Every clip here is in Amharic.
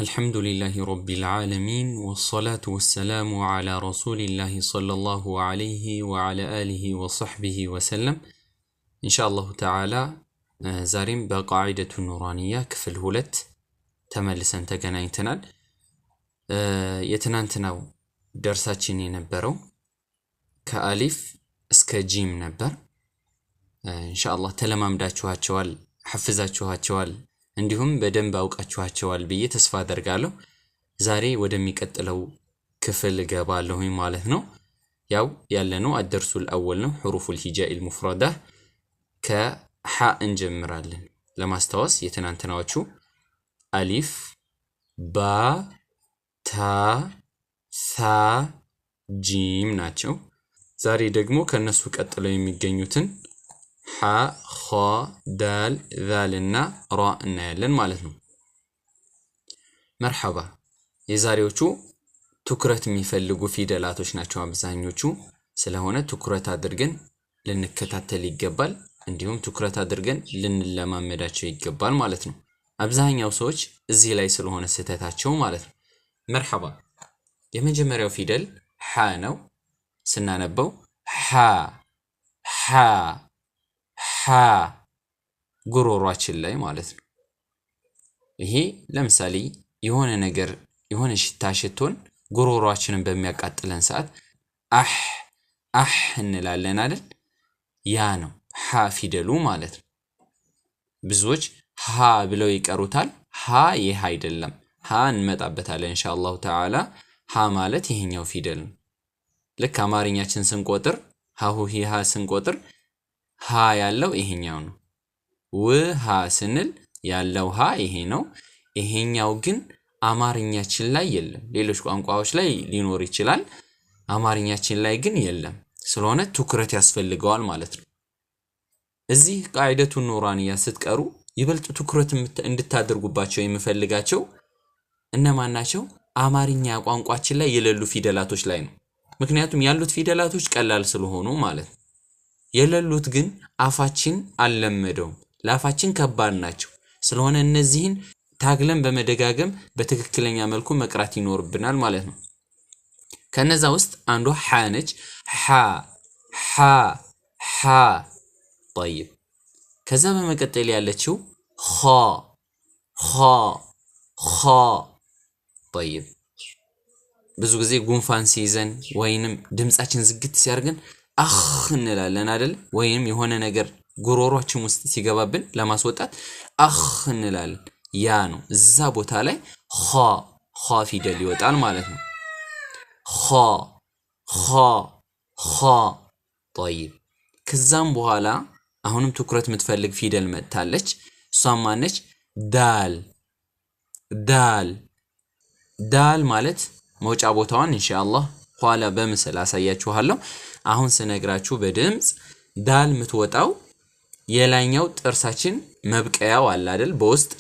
الحمد لله رب العالمين والصلاة والسلام على رسول الله صلى الله عليه وعلى آله وصحبه وسلم إن شاء الله تعالى زارين بقاعدة النورانية كفل هولت تملسا تقنايتنا يتنانتناو درساتشيني نبرو كألف اسك جيم نبر إن شاء الله تلمام داتشوهاتشوال حفزاتشوهاتشوال እንዲሁም በደንብ አውቃችኋቸዋል ብዬ ተስፋ አደርጋለሁ ዛሬ ወደሚቀጥለው ክፍል ገባለሁኝ ማለት ነው ያው ያለነው አደርሱል አወል ነው حروف الهجاء المفردة ከሐ እንጀምራለን ለማስተዋወስ የተናንተናዎቹ አሊፍ ባ ታ ሳ ጂም ናቸው ዛሬ ደግሞ ከነሱ ቀጥለው የሚገኙትን ሐ ኻ ዳል ዛልና ራ እናያለን ማለት ነው መርሐባ የዛሬዎቹ ትኩረት የሚፈልጉ ፊደላቶች ናቸው አብዛኞቹ ስለሆነ ትኩረት አድርገን ልንከታተል ይገባል እንዲሁም ትኩረት አድርገን ልንለማመዳቸው ይገባል ማለት ነው አብዛኛው ሰዎች እዚህ ላይ ስለሆነ ስህተታቸው ማለት ነው መርሐባ የመጀመሪያው ፊደል ሐ ነው ስናነበው ሐ ጉሮሯችን ላይ ማለት ነው ይሄ ለምሳሌ የሆነ ነገር የሆነ ሽታ ሽቶን ጉሮሯችንን በሚያቃጥለን ሰዓት አህ እንላለን አይደል ያ ነው ሐ ፊደሉ ማለት ነው ብዙዎች ሐ ብለው ይቀሩታል ሐ ይሄ አይደለም ሐ እንመጣበታለን ኢንሻአላህ ተዓላ ሐ ማለት ይሄኛው ፊደል ነው ልክ አማርኛችን ስንቆጥር ሐሁ ሂሃ ስንቆጥር ሀ ያለው ይሄኛው ነው ወሃ ስንል ያለው ሀ ይሄ ነው ይሄኛው ግን አማርኛችን ላይ የለም ሌሎች ቋንቋዎች ላይ ሊኖር ይችላል አማርኛችን ላይ ግን የለም ስለሆነ ትኩረት ያስፈልገዋል ማለት ነው እዚህ ቃይደቱ ኑራንያ ስትቀሩ ይበልጥ ትኩረት እንድታደርጉባቸው የምፈልጋቸው እነማን ናቸው አማርኛ ቋንቋችን ላይ የሌሉ ፊደላቶች ላይ ነው ምክንያቱም ያሉት ፊደላቶች ቀላል ስለሆኑ ማለት ነው የሌሉት ግን አፋችን አልለመደው ለአፋችን ከባድ ናቸው ስለሆነ እነዚህን ታግለን በመደጋገም በትክክለኛ መልኩ መቅራት ይኖርብናል ማለት ነው ከነዛ ውስጥ አንዱ ሐ ነች ሐ طيب ከዛ በመቀጠል ያለችው ኻ طيب ብዙ ጊዜ ጉንፋን ሲይዘን ወይንም ድምጻችን ዝግት ሲያርገን አኽ እንላለን አይደል ወይም የሆነ ነገር ጉሮሮአችን ውስጥ ሲገባብን ለማስወጣት አኽ እንላለን ያ ነው እዛ ቦታ ላይ ኻ ፊደል ይወጣል ማለት ነው ኻ طيب ከዛም በኋላ አሁንም ትኩረት የምትፈልግ ፊደል መጣለች እሷም ማነች ዳል ማለት መውጫ ቦታዋን ኢንሻአላህ ኋላ በመሰል አሳያችኋለሁ አሁን ስነግራችሁ በድምጽ ዳል ምትወጣው የላይኛው ጥርሳችን መብቀያው አለ አይደል በውስጥ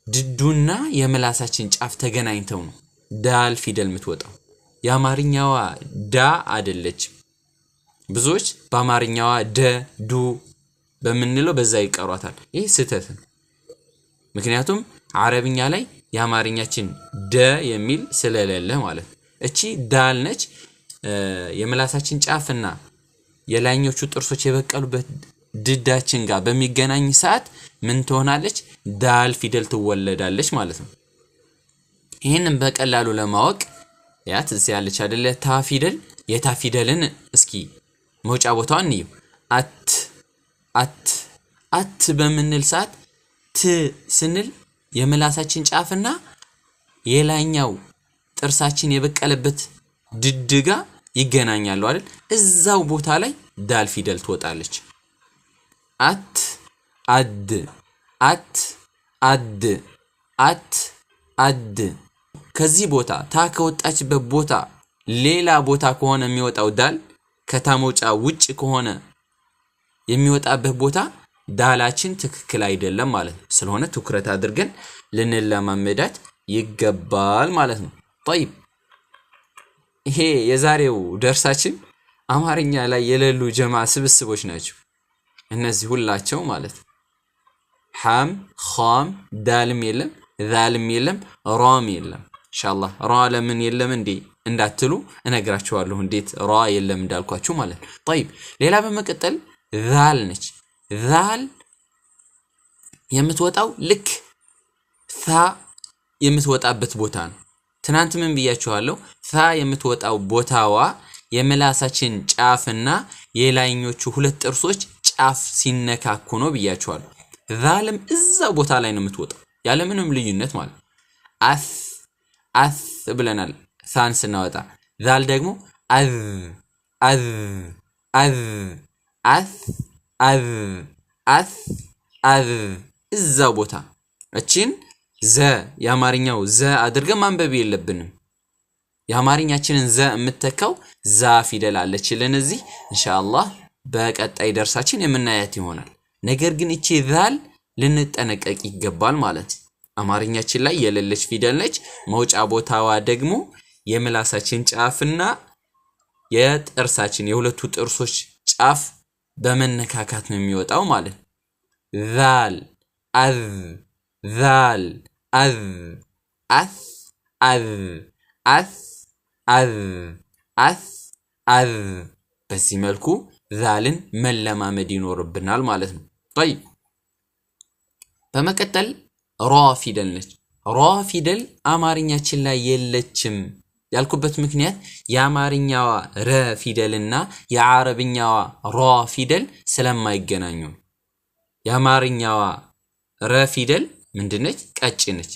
ድዱና የምላሳችን ጫፍ ተገናኝተው ነው ዳል ፊደል ምትወጣው የአማርኛዋ ዳ አይደለች ብዙዎች በአማርኛዋ ዱ በመንለው በዛ ይቀሯታል ይሄ ስህተት ነው ምክንያቱም አረብኛ ላይ የአማርኛችን ደ የሚል ስለሌለ ማለት እቺ ዳል ነች የምላሳችን ጫፍና የላይኞቹ ጥርሶች የበቀሉበት ድዳችን ጋር በሚገናኝ ሰዓት ምን ትሆናለች ዳል ፊደል ትወለዳለች ማለት ነው ይሄንን በቀላሉ ለማወቅ ያት እዚህ ያለች አይደለ ታ ፊደል የታ ፊደልን እስኪ መውጫ ቦታውን ነው አት በመንል ሰዓት ት ስንል የምላሳችን ጫፍና የላይኛው ጥርሳችን የበቀለበት ድድጋ ይገናኛሉ አይደል እዛው ቦታ ላይ ዳል ፊደል ትወጣለች አድ ከዚህ ቦታ ታ ከወጣችበት ቦታ ሌላ ቦታ ከሆነ የሚወጣው ዳል ከታሞጫ ውጭ ከሆነ የሚወጣበት ቦታ ዳላችን ትክክል አይደለም ማለት ነው ስለሆነ ትኩረት አድርገን ልንለማመዳት ይገባል ማለት ነው طيب ይሄ የዛሬው ደርሳችን አማርኛ ላይ የሌሉ ጀማ ስብስቦች ናቸው እነዚህ ሁላቸው ማለት ሐም ኻም ዳልም የለም ዛልም የለም ራም የለም ኢንሻአላህ ራ ለምን የለም እንዴ እንዳትሉ እነግራችኋለሁ እንዴት ራ የለም እንዳልኳችሁ ማለት ነው طيب ሌላ በመቀጠል ዛል ነች ዛል የምትወጣው ልክ ሳ የምትወጣበት ቦታ ነው ትናንት ምን ብያችኋለሁ ሳ የምትወጣው ቦታዋ የምላሳችን ጫፍና የላይኞቹ ሁለት ጥርሶች ጫፍ ሲነካኩ ነው ብያችኋለሁ ዛልም እዛ ቦታ ላይ ነው የምትወጣው ያለ ምንም ልዩነት ማለት አስ ብለናል ሳን ስናወጣ ዛል ደግሞ አዝ እዛ ቦታ እቺን ዘ የአማርኛው ዘ አድርገን ማንበብ የለብንም የአማርኛችንን ዘ የምትተካው ዛ ፊደል አለችልን እዚህ ኢንሻአላህ በቀጣይ ደርሳችን የምናያት ይሆናል ነገር ግን እቺ ዛል ልንጠነቀቅ ይገባል ማለት አማርኛችን ላይ የሌለች ፊደል ነች መውጫ ቦታዋ ደግሞ የምላሳችን ጫፍና የጥርሳችን የሁለቱ ጥርሶች ጫፍ በመነካካት ነው የሚወጣው ማለት ዛል ዛል በዚህ መልኩ ዛልን መለማመድ ይኖርብናል ማለት ነው طيب በመቀጠል ራ ፊደል ነች ራ ፊደል አማርኛችን ላይ የለችም ያልኩበት ምክንያት የአማርኛዋ ረ ፊደልና የአረብኛዋ ራ ፊደል ስለማይገናኙ የአማርኛዋ ረ ፊደል ምንድነች ቀጭን ነች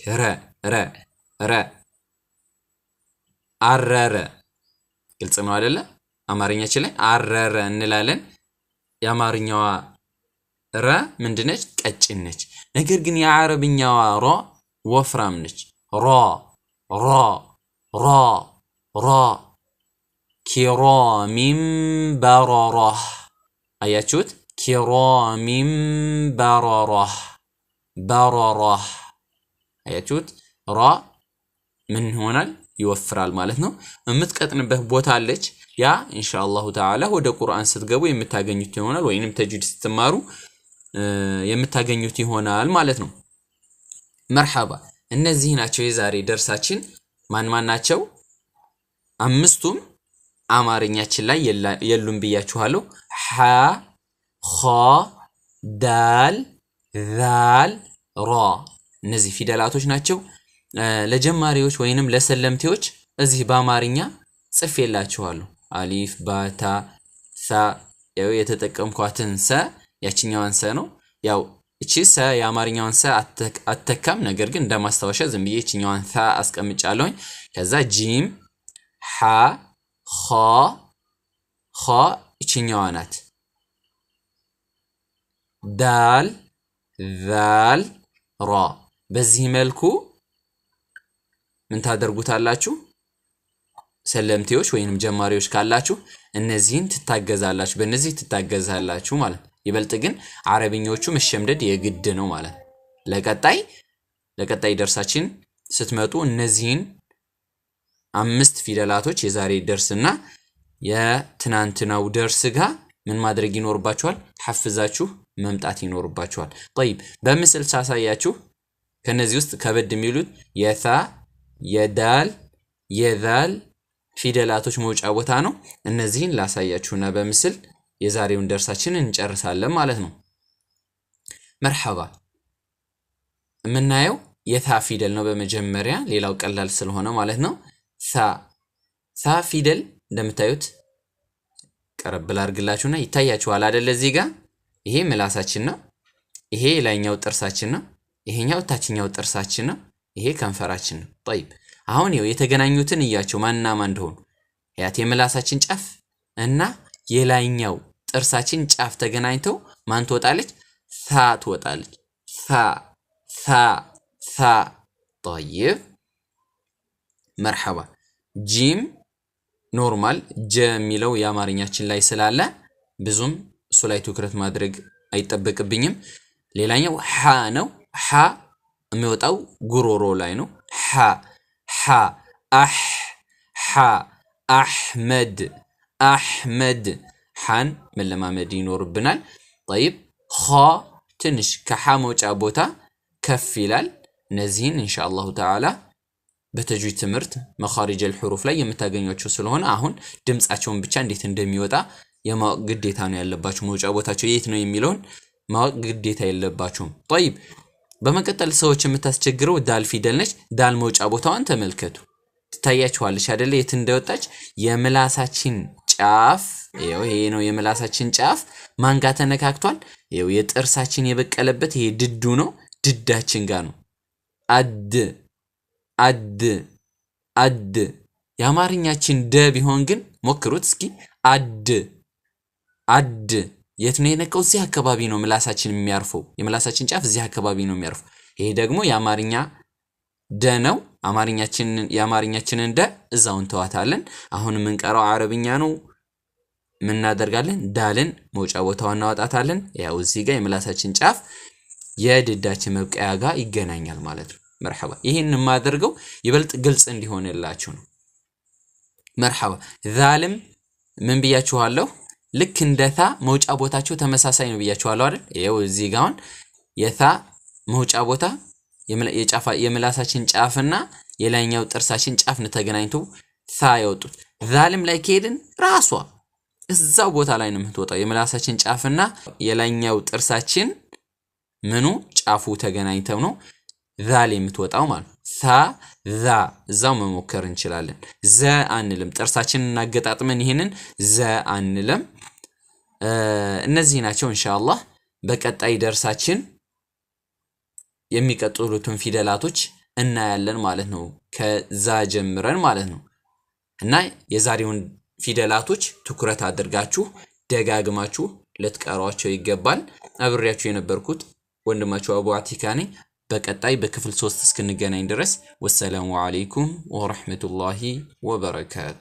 ረ አረረ ግልጽ ነው አይደለ አማርኛችን ላይ አረረ እንላለን የአማርኛዋ ረ ምንድነች ቀጭን ነች ነገር ግን የአረብኛዋ ራ ወፍራም ነች ራ ኪራሚን በረራህ አያችሁት ኪራሚን በረራህ አያችሁት ራ ምን ሆናል ይወፍራል ማለት ነው የምትቀጥንበት ቦታ አለች ያ ኢንሻአላሁ ተዓላ ወደ ቁርአን ስትገቡ የምታገኙት ይሆናል ወይንም ተጅዊድ ስትማሩ የምታገኙት ይሆናል ማለት ነው መርሐባ እነዚህ ናቸው የዛሬ ደርሳችን ማን ናቸው አምስቱም አማርኛችን ላይ የሉም ብያችኋለሁ ሐ ኸ ዳል ዛል ራ እነዚህ ፊደላቶች ናቸው ለጀማሪዎች ወይንም ለሰለምቴዎች እዚህ በአማርኛ ጽፌላችኋለሁ አሊፍ ባታ ሳ ያው የተጠቀምኳትን ሰ ያቺኛዋን ሰ ነው ያው እቺ ሰ የአማርኛዋን ሰ አተካም ነገር ግን እንደማስታወሻ ዝም ብዬ እቺኛዋን ሳ አስቀምጫለሁኝ ከዛ ጂም ሐ ኸ እቺኛዋ ናት ዳል ዛል ራ በዚህ መልኩ ምን ታደርጉታላችሁ ሰለምቴዎች ወይንም ጀማሪዎች ካላችሁ እነዚህን ትታገዛላችሁ በእነዚህ ትታገዛላችሁ ማለት ይበልጥ ግን አረብኞቹ መሸምደድ የግድ ነው ማለት ለቀጣይ ደርሳችን ስትመጡ እነዚህን አምስት ፊደላቶች የዛሬ ደርስና የትናንትናው ደርስ ጋር ምን ማድረግ ይኖርባችኋል ሐፍዛችሁ መምጣት ይኖርባችኋል طيب በምስል ሳሳያችሁ ከነዚህ ውስጥ ከበድ የሚሉት የታ የዳል የዛል ፊደላቶች መውጫ ቦታ ነው እነዚህን ላሳያችሁና በምስል የዛሬውን ደርሳችንን እንጨርሳለን ማለት ነው መርሐባ ምናየው የታ ፊደል ነው በመጀመሪያ ሌላው ቀላል ስለሆነ ማለት ነው ሳ ፊደል እንደምታዩት ቀረብ ላርግላችሁና ይታያችኋል አይደል እዚህ ጋር ይሄ ምላሳችን ነው ይሄ ላይኛው ጥርሳችን ነው ይሄኛው ታችኛው ጥርሳችን ነው ይሄ ከንፈራችን ነው طيب አሁን ይሄው የተገናኙትን እያቸው ማንና ማን እንደሆኑ ያት የምላሳችን ጫፍ እና የላይኛው ጥርሳችን ጫፍ ተገናኝተው ማን ትወጣለች ሳ ትወጣለች ሳ طيب مرحبا ጂም ኖርማል ጀ የሚለው የአማርኛችን ላይ ስላለ ብዙም እሱ ላይ ትኩረት ማድረግ አይጠበቅብኝም ሌላኛው ሐ ነው ሐ የሚወጣው ጉሮሮ ላይ ነው ሐ አሕመድ ሐን መለማመድ ይኖርብናል طيب ኸ ትንሽ ከሐ መውጫ ቦታ ከፍ ይላል እነዚህን ኢንሻአላሁ ተዓላ በተጅዊድ ትምህርት መኻሪጅ الحروف ላይ የምታገኙቸው ስለሆነ አሁን ድምጻቸውን ብቻ እንዴት እንደሚወጣ የማወቅ ግዴታ ነው ያለባችሁ መውጫ ቦታቸው የት ነው የሚለውን ማወቅ ግዴታ የለባችሁም طيب በመቀጠል ሰዎች የምታስቸግረው ዳል ፊደል ነች ዳል መውጫ ቦታዋን ተመልከቱ ትታያችኋለች አይደለ የት እንደወጣች የምላሳችን ጫፍ ይሄ ነው የምላሳችን ጫፍ ማን ጋር ተነካክቷል ይሄው የጥርሳችን የበቀለበት ይሄ ድዱ ነው ድዳችን ጋር ነው አድ የአማርኛችን ደ ቢሆን ግን ሞክሩት እስኪ አድ የት ነው የነካው እዚህ አካባቢ ነው ምላሳችን የሚያርፈው የምላሳችን ጫፍ እዚህ አካባቢ ነው የሚያርፈው ይሄ ደግሞ የአማርኛ ደ ነው የአማርኛችንን ደ እዛውን ተዋታለን አሁን የምንቀራው አረብኛ ነው ምን እናደርጋለን ዳልን መውጫ ቦታውን እናወጣታለን ያው እዚህ ጋር የምላሳችን ጫፍ የድዳችን መብቀያ ጋር ይገናኛል ማለት ነው مرحبا ይሄን ማደርገው ይበልጥ ግልጽ እንዲሆንላችሁ ነው مرحبا ዛልም ምን ብያችኋለሁ ልክ እንደታ መውጫ ቦታቸው ተመሳሳይ ነው ብያችኋለሁ አይደል ይሄው እዚህ ጋር አሁን የታ መውጫ ቦታ የምላሳችን ጫፍና የላይኛው ጥርሳችን ጫፍ ነው ተገናኝቶ ታ ያወጡት ዛልም ላይ ከሄድን ራሷ እዛው ቦታ ላይ ነው የምትወጣው የምላሳችን ጫፍና የላይኛው ጥርሳችን ምኑ ጫፉ ተገናኝተው ነው ዛል የምትወጣው ማለት ሳ ዛ እዛው መሞከር እንችላለን ዘ አንልም ጥርሳችንን እናገጣጥመን ይሄንን ዘ አንልም እነዚህ ናቸው ኢንሻአላህ በቀጣይ ደርሳችን የሚቀጥሉትን ፊደላቶች እናያለን ማለት ነው ከዛ ጀምረን ማለት ነው እና የዛሬውን ፊደላቶች ትኩረት አድርጋችሁ ደጋግማችሁ ለትቀሯቸው ይገባል አብሬያችሁ የነበርኩት ወንድማችሁ አቡ አቲካ ነኝ በቀጣይ በክፍል 3 እስክንገናኝ ድረስ ወሰላሙ አለይኩም ወራህመቱላሂ ወበረካቱ